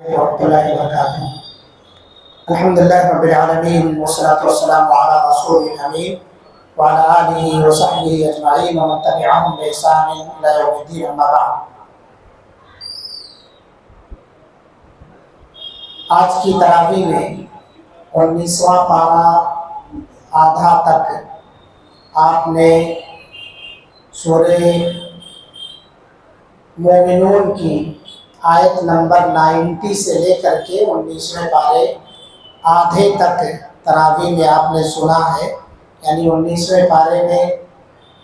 ورحمۃ اللہ وبرکاتہ۔ الحمد للہ رب العالمین والصلاۃ والسلام علی رسول الامین وعلی آلہ وصحبہ اجمعین ومن تبعہم بإحسان الی یوم الدین، اما بعد۔ آج کی تراویح میں 19واں پارہ آدھا تک آپ نے سورہ مومنون کی آیت نمبر 90 سے لے کر کے 19ویں پارے آدھے تک تراویح میں آپ نے سنا ہے، یعنی 19ویں پارے میں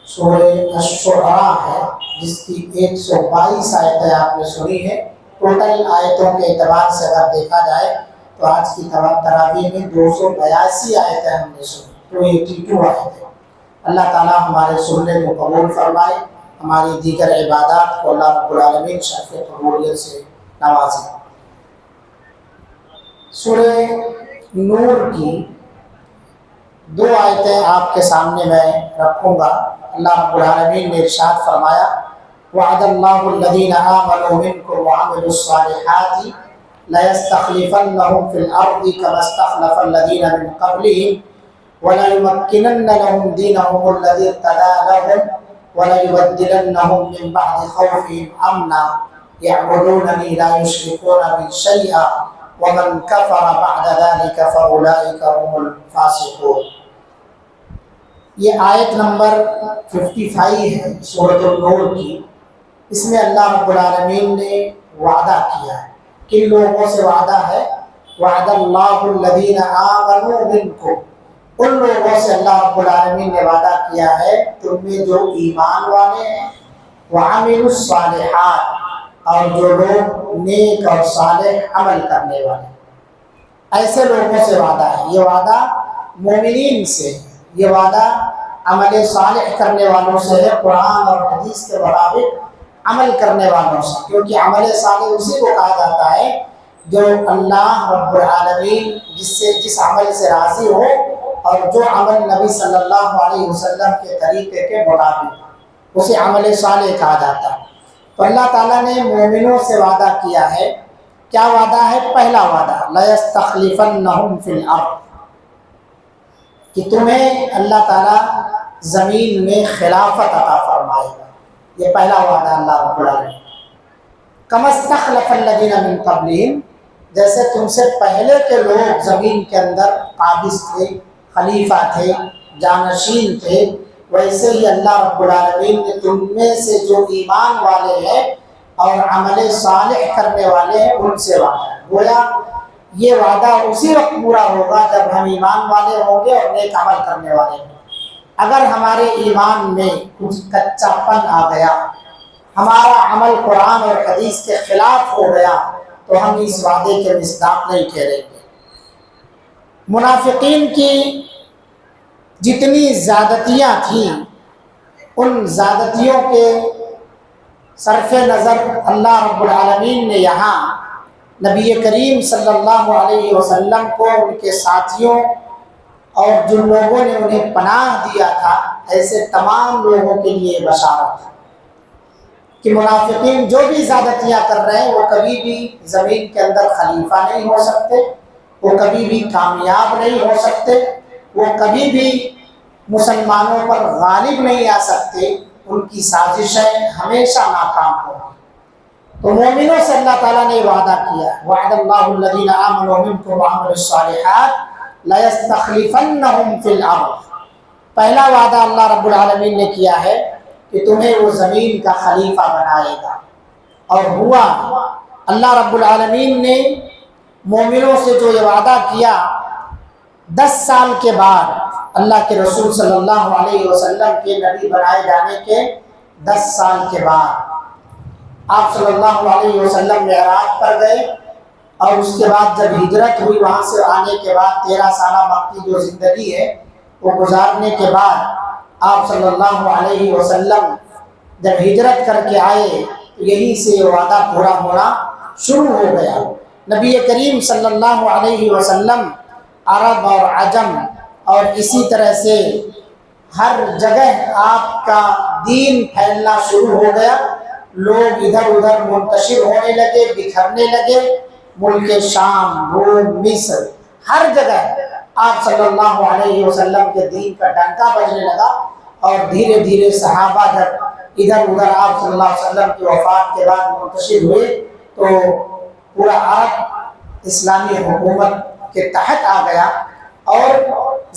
سورہ الشعراء ہے جس کی 122 آیتیں آپ نے سنی ہے۔ ٹوٹل آیتوں کے اعتبار سے اگر دیکھا جائے تو آج کی تراویح میں 282 آیتیں ہم نے سنی، 282 آیتیں۔ اللہ تعالیٰ ہمارے سننے کو قبول فرمائے، ہماری دیگر عبادات کو اللہ رب العالمین شرف قبولیت سے نوازے۔ سورہ نور کی 2 آیتیں آپ کے سامنے میں رکھوں گا۔ اللہ رب العالمین نے ارشاد فرمایا: وعد اللہ الذین آمنوا منکم وعملوا الصالحات لَيَسْتَخْلِفَنَّهُمْ فِي الْأَرْضِ كَمَا اسْتَخْلَفَ الَّذِينَ مِنْ قَبْلِهِمْ وَلَيُمَكِّنَنَّ لَهُمْ دِينَهُمُ الَّذِي ارْتَضَىٰ لَهُمْ وَلَيُبَدِّلَنَّهُمْ مِنْ بَعْدِ خَوْفِهِمْ أَمْنًا يَعْبُدُونَنِي لَا يُشْرِكُونَ بِي شَيْئًا وَمَنْ كَفَرَ بَعْدَ ذَلِكَ فَأُولَٰئِكَ هُمُ الْفَاسِقُونَ۔ یہ آیت نمبر 55 ہے سورۃ النور کی۔ اس میں اللہ رب العالمین نے وعدہ کیا ہے۔ کن لوگوں سے وعدہ ہے؟ وعد اللہ الذین آمنوا منکم، ان لوگوں سے اللہ رب العالمین نے وعدہ کیا ہے تم میں جو ایمان والے ہیں، وعملوا الصالحات، اور جو لوگ نیک اور صالح عمل کرنے والے، ایسے لوگوں سے وعدہ ہے۔ یہ وعدہ مومنین سے ہے، یہ وعدہ عمل صالح کرنے والوں سے ہے، قرآن اور حدیث کے مطابق عمل کرنے والوں سے، کیونکہ عمل صالح اسی کو کہا جاتا ہے جو اللہ رب العالمین جس عمل سے راضی ہو اور جو عمل نبی صلی اللہ علیہ وسلم کے طریقے کے مطابق، اسے عمل صالح کہا جاتا ہے۔ تو اللہ تعالیٰ نے مومنوں سے وعدہ کیا ہے۔ کیا وعدہ ہے؟ پہلا وعدہ لَيَسْتَخْلِفَنَّهُمْ فِي الْأَرْضِ، کہ تمہیں اللہ تعالیٰ زمین میں خلافت عطا فرمائے گا۔ یہ پہلا وعدہ اللہ رب العالمین۔ كَمَا اسْتَخْلَفَ الَّذِينَ مِنْ قَبْلِهِمْ، جیسے تم سے پہلے کے لوگ زمین کے اندر قابض تھے، خلیفہ تھے، جانشین تھے، ویسے ہی اللہ رب العالمین نے تم میں سے جو ایمان والے ہیں اور عمل صالح کرنے والے ہیں ان سے وعدہ ہے۔ گویا یہ وعدہ اسی وقت پورا ہوگا جب ہم ایمان والے ہوں گے اور نیک عمل کرنے والے ہوں گے۔ اگر ہمارے ایمان میں کچھ کچا پن آ گیا، ہمارا عمل قرآن اور حدیث کے خلاف ہو گیا، تو ہم اس وعدے کے مصداق نہیں ٹھہریں گے۔ منافقین کی جتنی زیادتیاں تھیں، ان زیادتیوں کے صرف نظر اللہ رب العالمین نے یہاں نبی کریم صلی اللہ علیہ وسلم کو، ان کے ساتھیوں اور جن لوگوں نے انہیں پناہ دیا تھا، ایسے تمام لوگوں کے لیے بشارت ہے کہ منافقین جو بھی زیادتیاں کر رہے ہیں وہ کبھی بھی زمین کے اندر خلیفہ نہیں ہو سکتے، وہ کبھی بھی کامیاب نہیں ہو سکتے، وہ کبھی بھی مسلمانوں پر غالب نہیں آ سکتے، ان کی سازشیں ہمیشہ ناکام ہوں۔ تو مومنوں سے اللہ تعالیٰ نے وعدہ کیا، وعد اللہ الذین آمنوا منکم وعملوا الصالحات لَيَسْتَخْلِفَنَّهُمْ فِي الْأَرْضِ۔ پہلا وعدہ اللہ رب العالمین نے کیا ہے کہ تمہیں وہ زمین کا خلیفہ بنائے گا، اور ہوا۔ اللہ رب العالمین نے مومنوں سے جو یہ وعدہ کیا، 10 سال کے بعد اللہ کے رسول صلی اللہ علیہ وسلم کے نبی بنائے جانے کے 10 سال کے بعد آپ صلی اللہ علیہ وسلم معراج پر گئے، اور اس کے بعد جب ہجرت ہوئی، وہاں سے آنے کے بعد 13 سالہ مکی جو زندگی ہے وہ گزارنے کے بعد آپ صلی اللہ علیہ وسلم جب ہجرت کر کے آئے، یہیں سے یہ وعدہ پورا ہونا شروع ہو گیا۔ نبی کریم صلی اللہ علیہ وسلم عرب اور عجم اور اسی طرح سے ہر جگہ آپ کا دین پھیلنا شروع ہو گیا، لوگ ادھر ادھر منتشر ہونے لگے، بکھرنے لگے، ملک شام، روم، مصر، ہر جگہ آپ صلی اللہ علیہ وسلم کے دین کا ڈنکا بجنے لگا، اور دھیرے دھیرے صحابہ جب ادھر ادھر آپ صلی اللہ علیہ وسلم کی وفات کے بعد منتشر ہوئے تو پورا عرب اسلامی حکومت کے تحت آ گیا، اور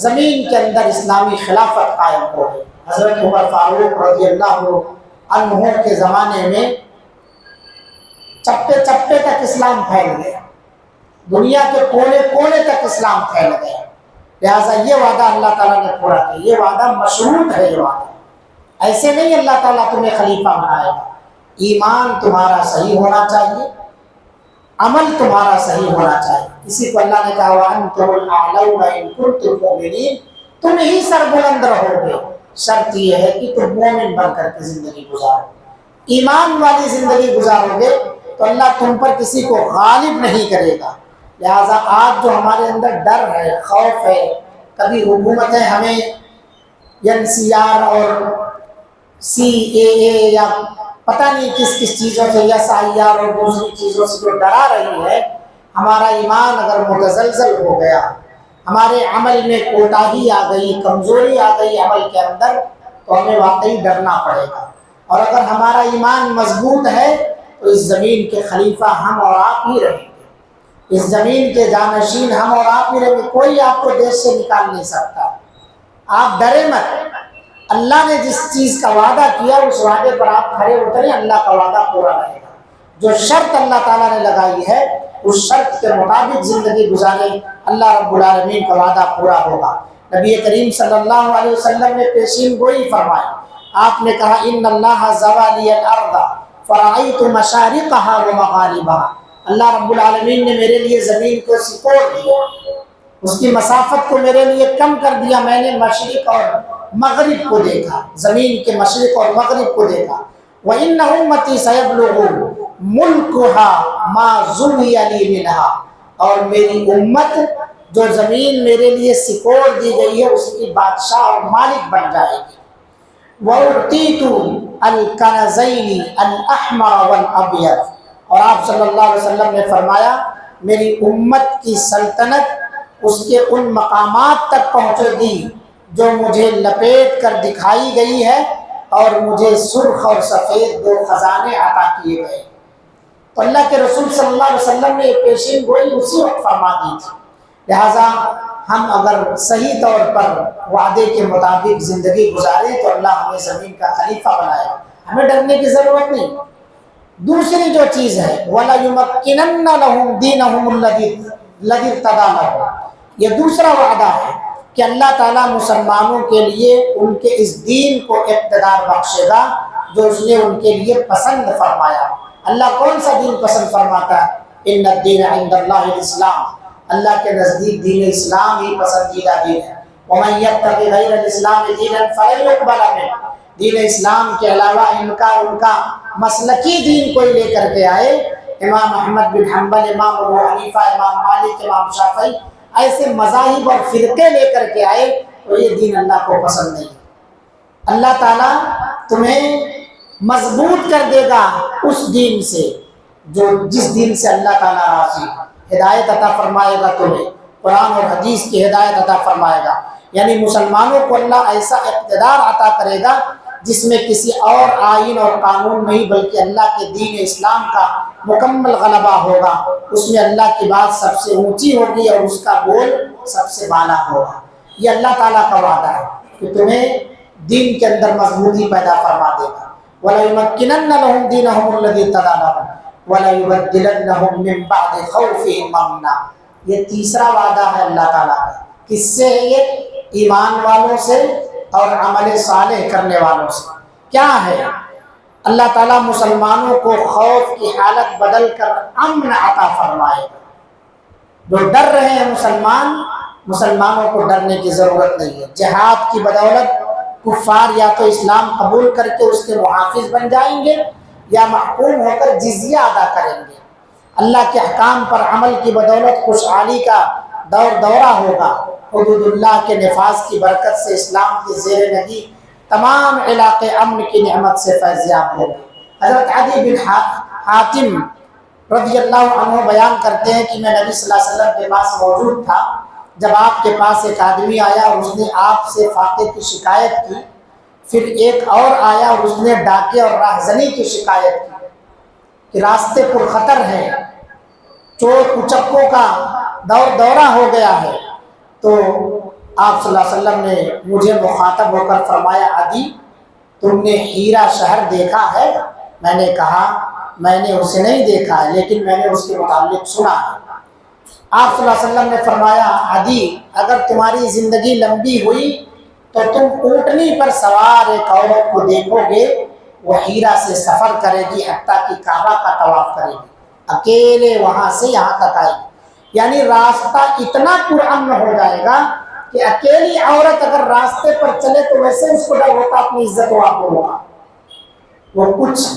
زمین کے اندر اسلامی خلافت قائم ہو گئی۔ حضرت عمر فاروق رضی اللہ عنہ کے زمانے میں چپے چپے تک اسلام پھیل گیا، دنیا کے کونے کونے تک اسلام پھیل گیا۔ لہٰذا یہ وعدہ اللہ تعالیٰ نے پورا کیا، یہ وعدہ مشروط ہے۔ یہ وعدہ ایسے نہیں اللہ تعالیٰ تمہیں خلیفہ بنائے گا، ایمان تمہارا صحیح ہونا چاہیے، عمل تمہارا صحیح ہونا چاہیے۔ اسی کو اللہ نے کہا وَأَنْتُمُ الْأَعْلَوْنَ إِن كُنتُم مُؤْمِنِينَ، تم ہی سر بلند رہو گے، شرط یہ ہے کہ تم مومن بن کر کے زندگی گزارو، ایمان والی زندگی گزارو گے تو اللہ تم پر کسی کو غالب نہیں کرے گا۔ لہٰذا آج جو ہمارے اندر ڈر ہے، خوف ہے، کبھی حکومتیں ہمیں NCR اور CAA یا پتہ نہیں کس کس چیزوں سے، یا SIR اور دوسری چیزوں سے جو ڈرا رہی ہے، ہمارا ایمان اگر متزلزل ہو گیا، ہمارے عمل میں کوتاہی آ گئی، کمزوری آ گئی عمل کے اندر، تو ہمیں واقعی ڈرنا پڑے گا۔ اور اگر ہمارا ایمان مضبوط ہے تو اس زمین کے خلیفہ ہم اور آپ ہی رہیں گے، اس زمین کے جانشین ہم اور آپ ہی رہیں گے، کوئی آپ کو دیش سے نکال نہیں سکتا۔ آپ ڈرے مت، اللہ نے جس چیز کا وعدہ کیا اس وعدے پر آپ کھڑے اتریں، اللہ کا وعدہ پورا رہے گا۔ جو شرط اللہ تعالیٰ نے لگائی ہے اس شرط کے مطابق زندگی گزاریں، اللہ رب العالمین کا وعدہ پورا ہوگا۔ نبی کریم صلی اللہ علیہ وسلم نے پیشین گوئی فرمائی، آپ نے کہا ان اللہ زوالی الارض فرأیت مشارقها ومغاربها، اللہ رب العالمین نے میرے لیے زمین کو سکوڑ دیا، اس کی مسافت کو میرے لیے کم کر دیا، میں نے مشرق اور مغرب کو دیکھا، زمین کے مشرق اور مغرب کو دیکھا۔ وَإِنَّ أُمَّتِي سَيَبْلُغُ مُلْكُهَا مَا زُوِّيَ لِي مِنْهَا، اور میری امت جو زمین میرے لیے سکوڑ دی گئی ہے اس کی بادشاہ اور مالک بن جائے گی۔ وَأُعْطِيتُ الْكَنَزَيْنِ الْأَحْمَرَ وَالْأَبْيَضَ، اور آپ صلی اللہ علیہ وسلم نے فرمایا میری امت کی سلطنت اس کے ان مقامات تک پہنچے گی جو مجھے لپیٹ کر دکھائی گئی ہے، اور مجھے سرخ اور سفید دو خزانے عطا کیے گئے۔ تو اللہ کے رسول صلی اللہ علیہ وسلم نے یہ پیشین گوئی اسی وقت فرما دی تھی۔ لہٰذا ہم اگر صحیح طور پر وعدے کے مطابق زندگی گزاریں تو اللہ ہمیں زمین کا خلیفہ بنائے گا، ہمیں ڈرنے کی ضرورت نہیں۔ دوسری جو چیز ہے وَلَيُمَكِّنَنَّ لَهُمْ دِينَهُمُ الَّذِي ارْتَضَىٰ لَهُمْ، یہ دوسرا وعدہ ہے کہ اللہ تعالیٰ مسلمانوں کے لیے ان کے اس دین کو اقتدار بخشے گا جو اس نے ان کے لیے پسند فرمایا۔ اللہ کون سا دین پسند فرماتا ہے؟ ان الدین عند اللہ الاسلام، اللہ کے نزدیک دین اسلام ہی پسندیدہ دین ہے۔ ومن یبتغ غیر الاسلام دینا فلن یقبل منہ، دین اسلام کے علاوہ ان کا مسلکی دین کوئی لے کر کے آئے، امام احمد بن حنبل، امام ابو حنیفہ، امام مالک، امام شافعی، ایسے مذاہب اور فرقے لے کر کے آئے تو یہ دین اللہ کو پسند نہیں۔ اللہ تعالیٰ تمہیں مضبوط کر دے گا اس دین سے جس دین سے اللہ تعالیٰ راضی، ہدایت عطا فرمائے گا تمہیں، قرآن اور حدیث کی ہدایت عطا فرمائے گا، یعنی مسلمانوں کو اللہ ایسا اقتدار عطا کرے گا جس میں کسی اور آئین اور قانون نہیں بلکہ اللہ کے دین اسلام کا مکمل غلبہ ہوگا، اس میں اللہ کی بات سب سے اونچی ہوگی اور اس کا بول سب سے بالا ہوگا۔ یہ اللہ تعالیٰ کا وعدہ ہے کہ تمہیں دین کے اندر مضبوطی پیدا فرما دے گا۔ وَلَيُمَكِّنَنَّ لَهُمْ دِينَهُمُ الَّذِي ارْتَضَىٰ لَهُمْ وَلَيُبَدِّلَنَّهُمْ مِن بَعْدِ خَوْفِهِمْ أَمْنًا، یہ تیسرا وعدہ ہے اللہ تعالیٰ کا۔ کس سے ہے یہ؟ ایمان والوں سے اور عمل صالح کرنے والوں سے۔ کیا ہے؟ اللہ تعالیٰ مسلمانوں کو خوف کی حالت بدل کر امن عطا فرمائے گا۔ جو ڈر رہے ہیں مسلمانوں کو ڈرنے کی ضرورت نہیں ہے۔ جہاد کی بدولت کفار یا تو اسلام قبول کر کے اس کے محافظ بن جائیں گے یا محکوم ہو کر جزیہ ادا کریں گے۔ اللہ کے احکام پر عمل کی بدولت خوشحالی کا دورہ ہوگا۔ حدود اللہ کے نفاذ کی برکت سے اسلام کی زیر نگی تمام علاقے امن کی نعمت سے فیضیاب ہو۔ حضرت عدی بن حاتم رضی اللہ عنہ بیان کرتے ہیں کہ میں نبی صلی اللہ علیہ وسلم کے پاس موجود تھا جب آپ کے پاس ایک آدمی آیا اور اس نے آپ سے فاقے کی شکایت کی، پھر ایک اور آیا اور اس نے ڈاکے اور راہزنی کی شکایت کی کہ راستے پر خطر ہے، چور اچکوں کا دورہ ہو گیا ہے۔ تو آپ صلی اللہ علیہ وسلم نے مجھے مخاطب ہو کر فرمایا، عدی تم نے ہیرا شہر دیکھا ہے؟ میں نے کہا میں نے اسے نہیں دیکھا ہے لیکن میں نے اس کے متعلق سنا ہے۔ آپ صلی اللہ علیہ وسلم نے فرمایا، عدی اگر تمہاری زندگی لمبی ہوئی تو تم اونٹنی پر سوار ایک عورت کو دیکھو گے، وہ ہیرا سے سفر کرے گی حتیٰ کہ کعبہ کا طواف کرے گی، اکیلے وہاں سے یہاں تک آئے گی۔ یعنی راستہ اتنا پرامن ہو جائے گا کہ اکیلی عورت اگر راستے پر چلے تو ویسے اس کو ڈر ہوتا اپنی عزت و آبرو ہوگا، وہ کچھ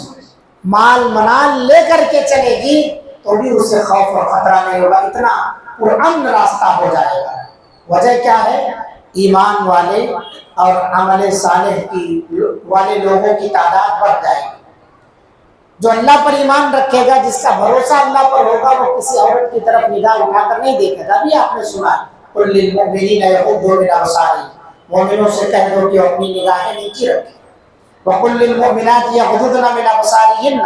مال منال لے کر کے چلے گی تو بھی اسے خوف اور خطرہ نہیں ہوگا، اتنا پرامن راستہ ہو جائے گا۔ وجہ کیا ہے؟ ایمان والے اور عمل صالح والے لوگوں کی تعداد بڑھ جائے گی۔ جو اللہ پر ایمان رکھے گا، جس کا بھروسہ اللہ پر ہوگا، وہ کسی عورت کی طرف نگاہ اٹھا کر نہیں دیکھے گا۔ ابھی آپ نے سنا قل للمؤمنین یغضوا من ابصارہم، مومنوں سے کہہ دو کہ اپنی نگاہیں نیچی رکھیں۔ وقل للمؤمنات یغضضن من ابصارہن،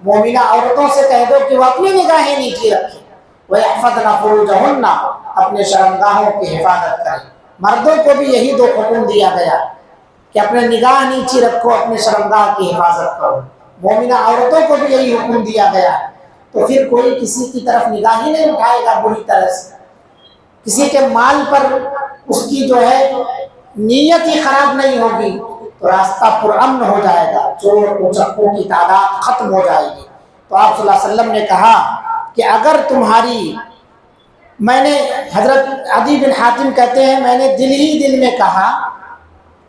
مومنہ عورتوں سے کہہ دو کہ وہ اپنی نگاہیں نیچی رکھیں۔ وَيَحْفَظْنَ فُرُوجَهُنَّ، اپنے شرمگاہوں کی حفاظت کریں۔ مردوں کو بھی یہی دو حکم دیا گیا کہ اپنے نگاہ نیچی رکھو، اپنے شرمگاہ کی حفاظت کرو۔ مومنہ عورتوں کو بھی یہی حکم دیا گیا، تو پھر کوئی کسی کی طرف نگاہ ہی نہیں اٹھائے گا بری طرح سے۔ کسی کے مال پر اس کی جو ہے نیت ہی خراب نہیں ہوگی تو راستہ پرامن ہو جائے گا، چور اچکوں کی تعداد ختم ہو جائے گی۔ تو آپ صلی اللہ علیہ وسلم نے کہا کہ اگر تمہاری، میں نے، حضرت عدی بن حاتم کہتے ہیں میں نے دل ہی دل میں کہا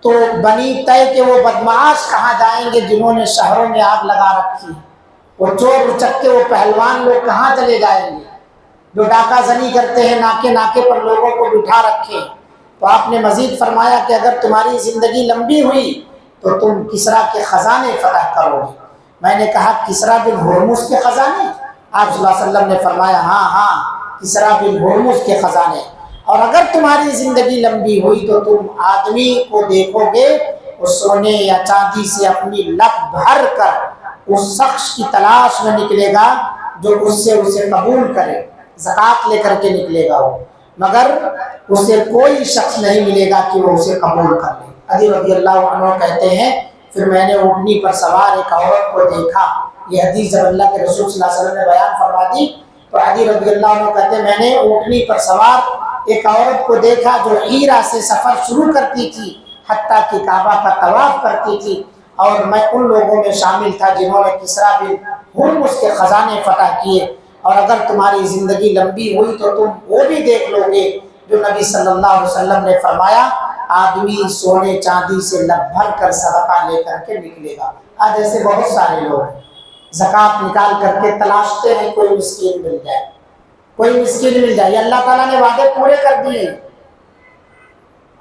تو بنی طے کہ وہ بدمعاش کہاں جائیں گے جنہوں نے شہروں میں آگ لگا رکھی، وہ چور اچکے، وہ پہلوان لوگ کہاں چلے جائیں گے جو ڈاکہ زنی کرتے ہیں، ناکے ناکے پر لوگوں کو بٹھا رکھے۔ تو آپ نے مزید فرمایا کہ اگر تمہاری زندگی لمبی ہوئی تو تم کسریٰ کے خزانے فتح کرو گے۔ میں نے کہا کسریٰ بن ہرمز کے خزانے؟ آپ صلی اللہ علیہ وسلم نے فرمایا ہاں ہاں، کسریٰ بن ہرمز کے خزانے۔ اور اگر تمہاری زندگی لمبی ہوئی تو تم آدمی کو دیکھو گے وہ سونے یا چاندی سے اپنی لپ بھر کر اس شخص کی تلاش میں نکلے گا جو اس سے اسے قبول کرے، زکوٰۃ لے کر کے نکلے گا وہ، مگر اسے کوئی شخص نہیں ملے گا کہ وہ اسے قبول کر لے۔ علی رضی اللہ عنہ کہتے ہیں پھر میں نے اونٹنی پر سوار ایک عورت کو دیکھا، یہ حدیث جب اللہ کے رسول صلی اللہ علیہ وسلم نے بیان فرما دی تو علی رضی اللہ عنہ کہتے ہیں میں نے اونٹنی پر سوار ایک عورت کو دیکھا جو ہیرا سے سفر شروع کرتی تھی حتیٰ کہ کعبہ کا طواف کرتی تھی، اور میں ان لوگوں میں شامل تھا جنہوں نے کسریٰ بن ہرمز کے خزانے فتح کیے۔ اور اگر تمہاری زندگی لمبی ہوئی تو تم وہ بھی دیکھ لو گے جو نبی صلی اللہ علیہ وسلم نے فرمایا آدمی سونے چاندی سے لب بھر کر صدقہ لے کر کے نکلے گا۔ آج ایسے بہت سارے لوگ ہیں زکوٰۃ نکال کر کے تلاشتے ہیں کوئی مسکین مل جائے، کوئی مسکین مل جائے۔ اللہ تعالیٰ نے وعدے پورے کر دیے،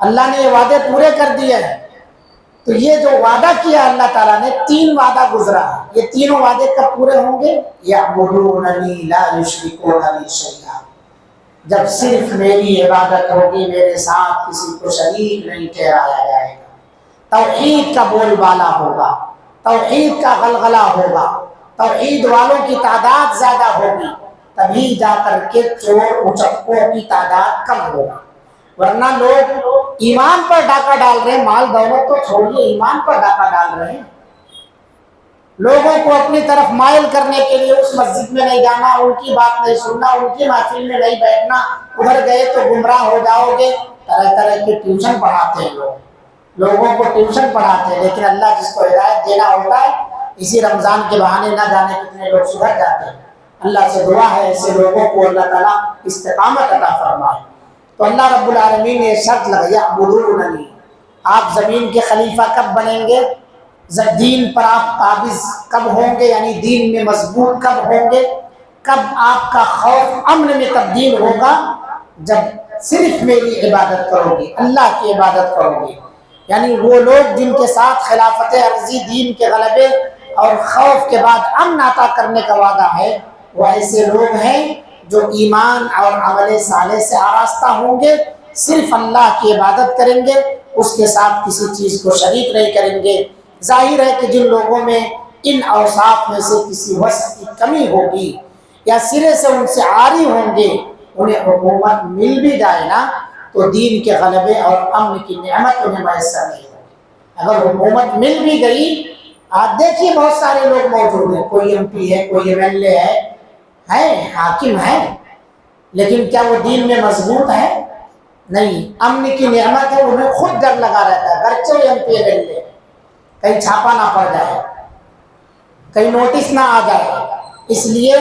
اللہ نے یہ وعدے پورے کر دیے ہیں۔ تو یہ جو وعدہ کیا اللہ تعالیٰ نے، 3 وعدہ گزرا، یہ تینوں وعدے کب پورے ہوں گے؟ یعبدوننی لا یشرکون بی شیئا، جب صرف میری عبادت ہوگی، میرے ساتھ کسی کو شریک نہیں ٹھہرایا جائے گا، توحید کا بول بالا ہوگا، توحید کا غلغلہ ہوگا، توحید والوں کی تعداد زیادہ ہوگی، تبھی جا کر کے چور اچکوں کی تعداد کم ہوگی۔ ورنہ لوگ ایمان پر ڈاکہ ڈال رہے ہیں، مال دولت تو چھوڑیے، ایمان پر ڈاکہ ڈال رہے ہیں۔ لوگوں کو اپنی طرف مائل کرنے کے لیے اس مسجد میں نہیں جانا، ان کی بات نہیں سننا، ان کی محفل میں نہیں بیٹھنا، ادھر گئے تو گمراہ ہو جاؤ گے، طرح طرح کے ٹیوشن پڑھاتے ہیں لوگوں کو ٹیوشن پڑھاتے ہیں۔ لیکن اللہ جس کو ہدایت دینا ہوتا ہے، اسی رمضان کے بہانے نہ جانے کتنے لوگ سدھر جاتے ہیں۔ اللہ سے دعا ہے ایسے لوگوں کو اللہ تعالیٰ استقامت عطا فرمائے۔ تو اللہ رب العالمین نے شرط لگائی یعبدوننی، آپ زمین کے خلیفہ کب بنیں گے، دین پر آپ قابض کب ہوں گے، یعنی دین میں مضبوط کب ہوں گے، کب آپ کا خوف امن میں تبدیل ہوگا، جب صرف میری عبادت کرو گے، اللہ کی عبادت کرو گے۔ یعنی وہ لوگ جن کے ساتھ خلافت عرضی، دین کے غلبے اور خوف کے بعد امن عطا کرنے کا وعدہ ہے، وہ ایسے لوگ ہیں جو ایمان اور عمل صالح سے آراستہ ہوں گے، صرف اللہ کی عبادت کریں گے، اس کے ساتھ کسی چیز کو شریک نہیں کریں گے۔ ظاہر ہے کہ جن لوگوں میں ان اوصاف میں سے کسی وصف کی کمی ہوگی یا سرے سے ان سے عاری ہوں گے، انہیں حکومت مل بھی جائے نا تو دین کے غلبے اور امن کی نعمت انہیں میسر نہیں ہوگی۔ اگر حکومت مل بھی گئی، آپ دیکھیے بہت سارے لوگ موجود ہیں، کوئی ایم پی ہے، کوئی ایم ایل اے ہے، حاکم ہے، لیکن کیا وہ دین میں مضبوط ہے؟ نہیں۔ امن کی نعمت ہے، انہیں خود ڈر لگا رہتا ہے، گرچہ M P M L A کہیں چھاپا نہ پڑ جائے، کہیں نوٹس نہ آ جائے، اس لیے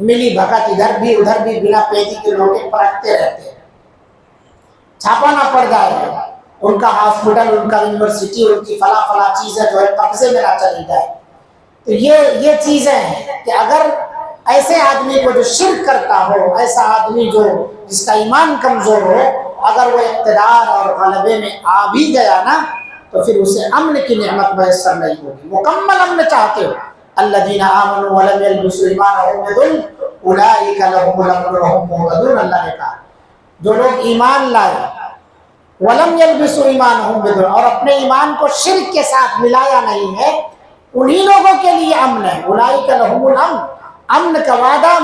ملی بھگت ادھر بھی ادھر بھی بنا پیدی کے نوٹس پرکھتے رہتے ہیں، چھاپا نہ پڑ جائے، ان کا ہاسپٹل، ان کا یونیورسٹی، ان کی فلاں چیزیں جو ہے قبضے میں نہ چلی جائے۔ تو یہ چیزیں ہیں کہ اگر ایسے آدمی کو جو شرک کرتا ہو، ایسا آدمی جس کا ایمان کمزور ہو، اگر وہ اقتدار اور غلبے میں آ بھی گیا نا تو پھر اسے امن کی نعمت میسر نہیں ہوگی۔ مکمل امن چاہتے ہو، الذین آمنوا ولم یلبسوا ایمانهم بظلم اولئک لهم الامن وهم مہتدون، اللہ نے کہا جو لوگ ایمان لائے ولم یلبسوا ایمانهم بظلم، اور اپنے ایمان کو شرک کے ساتھ ملایا نہیں ہے، انہی لوگوں کے لیے امن ہے۔ اولئک لهم الامن، امن کا وعدہ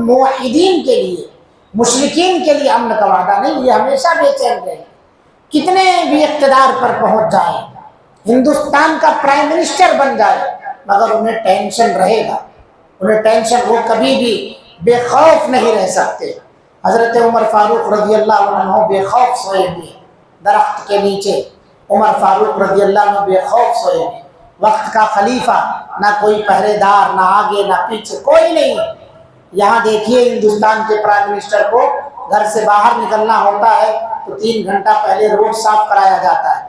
موحدین کے لیے، مشرکین کے لیے امن کا وعدہ نہیں، یہ ہمیشہ بے چین رہے، کتنے بھی اقتدار پر پہنچ جائے، ہندوستان کا پرائم منسٹر بن جائے، مگر انہیں ٹینشن رہے گا، انہیں ٹینشن، وہ کبھی بھی بے خوف نہیں رہ سکتے۔ حضرت عمر فاروق رضی اللہ عنہ بے خوف سوئے ہوئے درخت کے نیچے، عمر فاروق رضی اللہ عنہ بے خوف سوئے ہوئے، وقت کا خلیفہ، نہ کوئی پہرے دار، نہ آگے نہ پیچھے، کوئی نہیں۔ یہاں دیکھیے ہندوستان کے پرائم منسٹر کو گھر سے باہر نکلنا ہوتا ہے تو 3 گھنٹہ پہلے روڈ صاف کرایا جاتا ہے،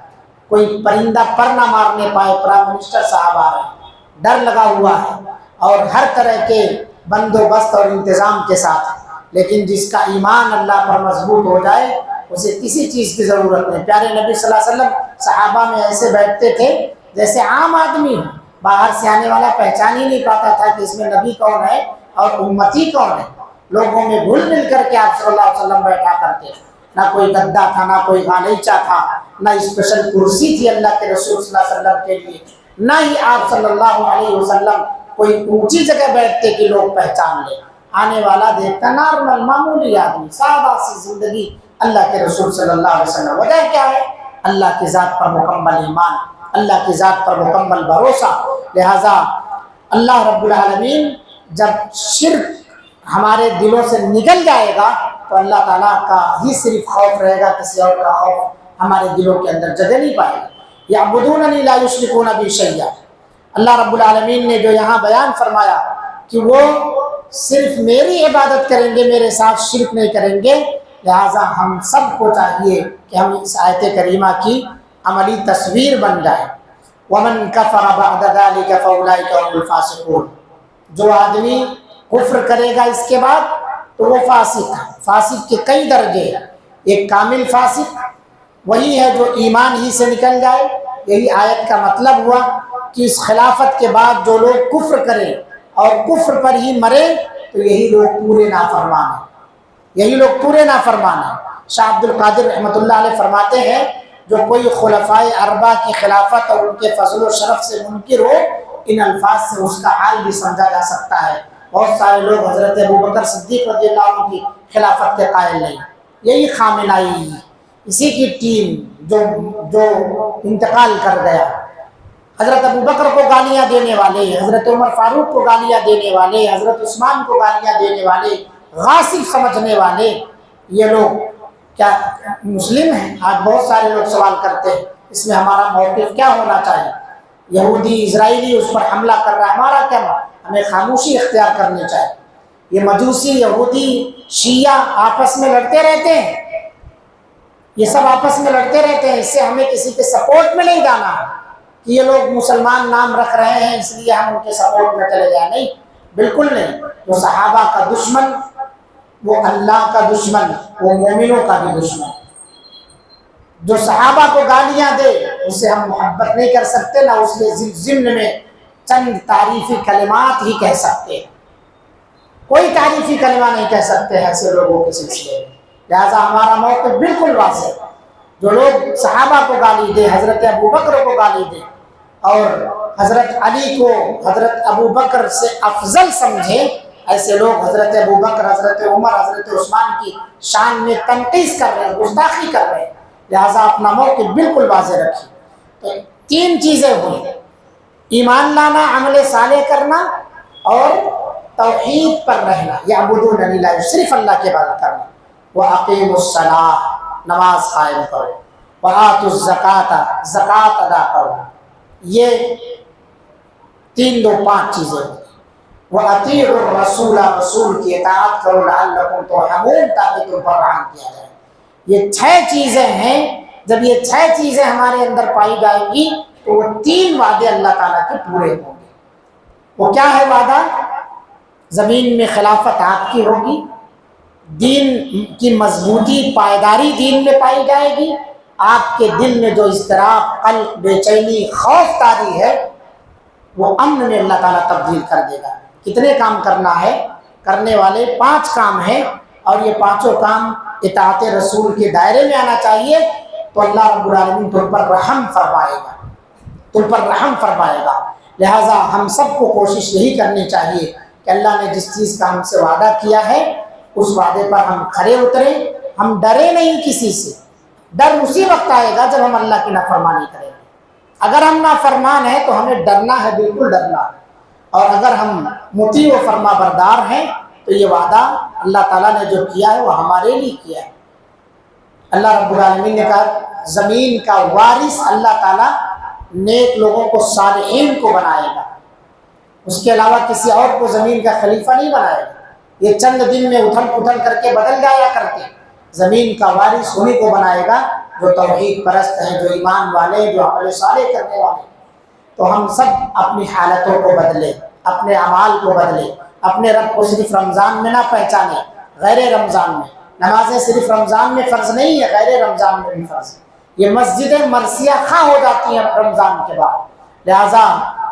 کوئی پرندہ پر نہ مارنے پائے، پرائم منسٹر صاحب آ رہے ہیں، ڈر لگا ہوا ہے، اور ہر طرح کے بندوبست اور انتظام کے ساتھ۔ لیکن جس کا ایمان اللہ پر مضبوط ہو جائے اسے کسی چیز کی ضرورت نہیں۔ پیارے نبی صلی اللہ علیہ وسلم صحابہ میں ایسے بیٹھتے تھے جیسے عام آدمی ہو، باہر سے آنے والا پہچان ہی نہیں پاتا تھا کہ اس میں نبی کون ہے اور امتی کون ہے۔ لوگوں میں گھل مل کر کے آپ صلی اللہ علیہ وسلم بیٹھا کرتے تھے، نہ کوئی گدا تھا، نہ کوئی غالیچہ تھا، نہ اسپیشل کرسی تھی اللہ کے رسول صلی اللہ علیہ وسلم کے لیے، نہ ہی آپ صلی اللہ علیہ وسلم کوئی اونچی جگہ بیٹھتے کہ لوگ پہچان لیں۔ آنے والا دیکھتا نارمل معمولی آدمی، سادہ سی زندگی اللہ کے رسول صلی اللہ علیہ وسلم۔ وجہ کیا ہے؟ اللہ کی ذات پر مکمل ایمان، اللہ کی ذات پر مکمل بھروسہ۔ لہذا اللہ رب العالمین جب شرک ہمارے دلوں سے نکل جائے گا تو اللہ تعالیٰ کا ہی صرف خوف رہے گا، کسی اور کا خوف ہمارے دلوں کے اندر جگہ نہیں پائے گا۔ یعبدوننی لا یشرکون بی شیئا، اللہ رب العالمین نے جو یہاں بیان فرمایا کہ وہ صرف میری عبادت کریں گے، میرے ساتھ شرک نہیں کریں گے، لہٰذا ہم سب کو چاہیے کہ ہم اس آیت کریمہ کی عملی تصویر بن جائے۔ وَمَنْ كَفَرَ بَعْدَ ذَلِكَ فَأُولَئِكَ هُمُ الْفَاسِقُونَ، جو آدمی کفر کرے گا اس کے بعد تو وہ فاسق ہے۔ فاسق کے کئی درجے ہیں، ایک کامل فاسق وہی ہے جو ایمان ہی سے نکل جائے، یہی آیت کا مطلب ہوا کہ اس خلافت کے بعد جو لوگ کفر کریں اور کفر پر ہی مرے تو یہی لوگ پورے نافرمان ہیں، یہی لوگ پورے نافرمان ہیں۔ شاہ عبد القادر رحمۃ اللہ علیہ فرماتے ہیں جو کوئی خلفائے اربعہ کی خلافت اور ان کے فضل و شرف سے منکر ہو، ان الفاظ سے اس کا حال بھی سمجھا جا سکتا ہے۔ بہت سارے لوگ حضرت ابوبکر صدیق رضی اللہ عنہ کی خلافت کے قائل نہیں، یہی خامنائی، اسی کی ٹیم جو انتقال کر گیا، حضرت ابوبکر کو گالیاں دینے والے، حضرت عمر فاروق کو گالیاں دینے والے، حضرت عثمان کو گالیاں دینے والے، غاصب سمجھنے والے، یہ لوگ کیا مسلم ہیں؟ آج بہت سارے لوگ سوال کرتے ہیں اس میں ہمارا موقف کیا ہونا چاہیے؟ یہودی اسرائیلی اس پر حملہ کر رہا ہے، ہمارا کیا؟ ہمیں خاموشی اختیار کرنی چاہیے۔ یہ مجوسی، یہودی، شیعہ آپس میں لڑتے رہتے ہیں، یہ سب آپس میں لڑتے رہتے ہیں، اس سے ہمیں کسی کے سپورٹ میں نہیں جانا کہ یہ لوگ مسلمان نام رکھ رہے ہیں اس لیے ہم ان کے سپورٹ میں چلے جائیں، نہیں، بالکل نہیں۔ وہ صحابہ کا دشمن، وہ اللہ کا دشمن، وہ مومنوں کا بھی دشمن۔ جو صحابہ کو گالیاں دے اسے ہم محبت نہیں کر سکتے، نہ اس کے ضمن میں چند تعریفی کلمات ہی کہہ سکتے ہیں۔ کوئی تعریفی کلمہ نہیں کہہ سکتے ایسے لوگوں کے سلسلے میں. لہٰذا ہمارا موقف بالکل واضح ہے. جو لوگ صحابہ کو گالی دے، حضرت ابوبکر کو گالی دے اور حضرت علی کو حضرت ابوبکر سے افضل سمجھے، ایسے لوگ حضرت ابوبکر، حضرت عمر، حضرت عثمان کی شان میں تنقیص کر رہے ہیں، گستاخی کر رہے ہیں. لہٰذا اپنا موقف بالکل واضح رکھیے. تو 3 چیزیں ہوئی: ایمان لانا، عمل صالح کرنا اور توحید پر رہنا. یعبدوننی لا، صرف اللہ کی عبادت کرنا. وَأَقِیمُوا الصَّلَاةَ، نماز قائم کرو. وَآتُوا الزَّکَاةَ، زکوٰۃ ادا کرو. یہ 3 2 5 چیزیں ہیں. وَأَطِیعُوا الرَّسُولَ، رسول کی اطاعت کرو. لَعَلَّکُمْ تُرْحَمُونَ، تاکہ تم پر رحم کیا جائے. یہ 6 چیزیں ہیں. جب یہ 6 چیزیں ہمارے اندر پائی جائیں گی تو وہ 3 وعدے اللہ تعالیٰ کے پورے ہوں گے. وہ کیا ہے وعدہ؟ زمین میں خلافت آپ کی ہوگی، دین کی مضبوطی، پائیداری دین میں پائی جائے گی. آپ کے دل میں جو اضطراب، قلق، بے چینی، خوف طاری ہے، وہ امن میں اللہ تعالیٰ تبدیل کر دے گا. کتنے کام کرنا ہے؟ کرنے والے 5 کام ہیں، اور یہ 5 کام اطاعت رسول کے دائرے میں آنا چاہیے. تو اللہ رب العالمین تم پر رحم فرمائے گا، تم پر رحم فرمائے گا. لہٰذا ہم سب کو کوشش یہی کرنی چاہیے کہ اللہ نے جس چیز کا ہم سے وعدہ کیا ہے اس وعدے پر ہم کھرے اتریں. ہم ڈرے نہیں کسی سے. ڈر اسی وقت آئے گا جب ہم اللہ کی نافرمانی کریں گے. اگر ہم نافرمان ہیں تو ہمیں ڈرنا ہے، بالکل ڈرنا ہے. اور اگر ہم مطیع و فرما بردار ہیں تو یہ وعدہ اللہ تعالیٰ نے جو کیا ہے وہ ہمارے لیے کیا ہے. اللہ رب العالمین نے کہا زمین کا وارث اللہ تعالیٰ نیک لوگوں کو، صالحین کو بنائے گا. اس کے علاوہ کسی اور کو زمین کا خلیفہ نہیں بنائے گا. یہ چند دن میں اتھل پتھل کر کے بدل جایا کرتے. زمین کا وارث انہیں کو بنائے گا جو توحید پرست ہیں، جو ایمان والے، جو عمل صالح کرنے والے. تو ہم سب اپنی حالتوں کو بدلیں، اپنے اعمال کو بدلیں. اپنے رب کو صرف رمضان میں نہ پہچانیں، غیر رمضان میں. نمازیں صرف رمضان میں فرض نہیں ہے، غیر رمضان میں بھی فرض ہے. یہ مسجدیں مرثیہ خواہ ہو جاتی ہیں رمضان کے بعد. لہٰذا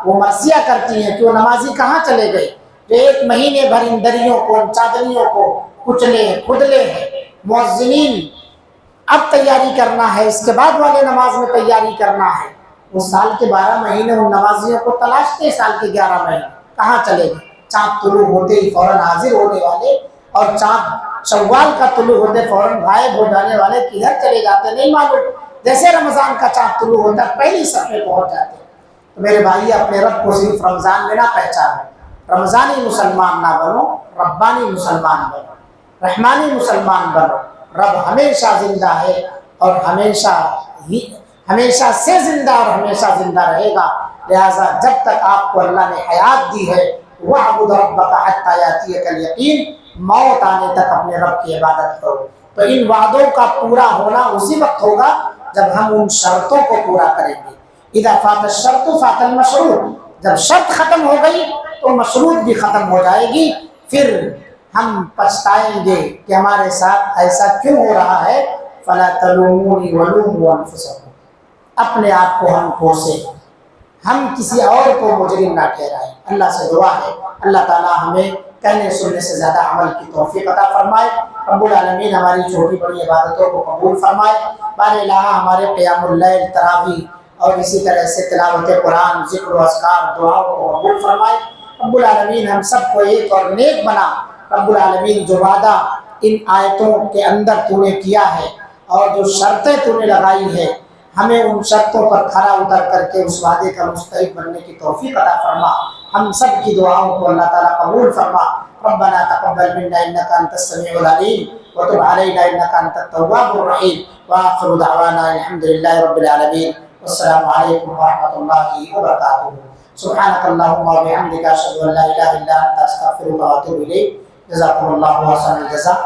وہ مرثیہ کرتی ہیں کہ وہ نمازی کہاں چلے گئے. تو 1 مہینے بھر ان دریوں کو، ان چادریوں کو کچلے کھدلے ہیں. مؤذنین اب تیاری کرنا ہے، اس کے بعد والے نماز میں تیاری کرنا ہے. وہ سال کے 12 مہینے ان نمازیوں کو تلاشتے، سال کے 11 مہینے کہاں چلے گئے. چاند طلوع ہوتے ہی فوراً حاضر ہونے والے، اور چاند شوال کا طلوع ہوتے فوراً غائب ہو جانے والے کدھر چلے جاتے نہیں معلوم. جیسے رمضان کا چاند طلوع ہوتا ہے پہلی صف میں پہنچ جاتے. تو میرے بھائی اپنے رب کو صرف رمضان میں نہ پہچانو. رمضانی مسلمان نہ بنو، ربانی مسلمان بنو، رحمانی مسلمان بنو. رب ہمیشہ زندہ ہے اور ہمیشہ سے زندہ اور ہمیشہ زندہ رہے گا. لہٰذا جب تک آپ کو اللہ نے حیات دی ہے، وَاعْبُدْ رَبَّكَ حَتَّىٰ يَأْتِيَكَ الْيَقِينُ، موت آنے تک اپنے رب کی عبادت کرو. تو ان وعدوں کا پورا ہونا اسی وقت ہوگا جب ہم ان شرطوں کو پورا کریں گے. اذا فات الشرط فات المشروط، جب شرط ختم ہو گئی تو مشروط بھی ختم ہو جائے گی. پھر ہم پچھتائیں گے کہ ہمارے ساتھ ایسا کیوں ہو رہا ہے. فلا تلومونی ولوموا انفسکم، اپنے آپ کو ہم کوسیں، ہم کسی اور کو مجرم نہ ٹھہرائیں. اللہ سے دعا ہے اللہ تعالیٰ ہمیں کہنے سننے سے زیادہ عمل کی توفیق عطا فرمائے. رب العالمین ہماری چھوٹی بڑی عبادتوں کو قبول فرمائے. بار الہ ہمارے قیام اللیل، تراویح اور اسی طرح سے تلاوت قرآن، ذکر و اذکار، دعاؤں کو قبول فرمائے. رب العالمین ہم سب کو ایک اور نیک بنا. رب العالمین جو وعدہ ان آیتوں کے اندر تو نے کیا ہے اور جو شرطیں تو نے لگائی ہے، ہمیں ان شرطوں پر کھرا اتر کر کے اس وعدے کا مستحق بننے کی توفیق عطا فرما. ہم سب کی دعاؤں کو اللہ تعالیٰ قبول فرما. ربنا تقبل منا انك انت السميع العليم وتب علينا انك انت التواب الرحيم. واخر دعوانا الحمد لله رب العالمين. والسلام عليكم ورحمة الله وبركاته. سبحانك اللهم وبحمدك اشهد ان لا اله الا انت استغفرك واتوب اليك. جزاكم الله خيرا الجزاء.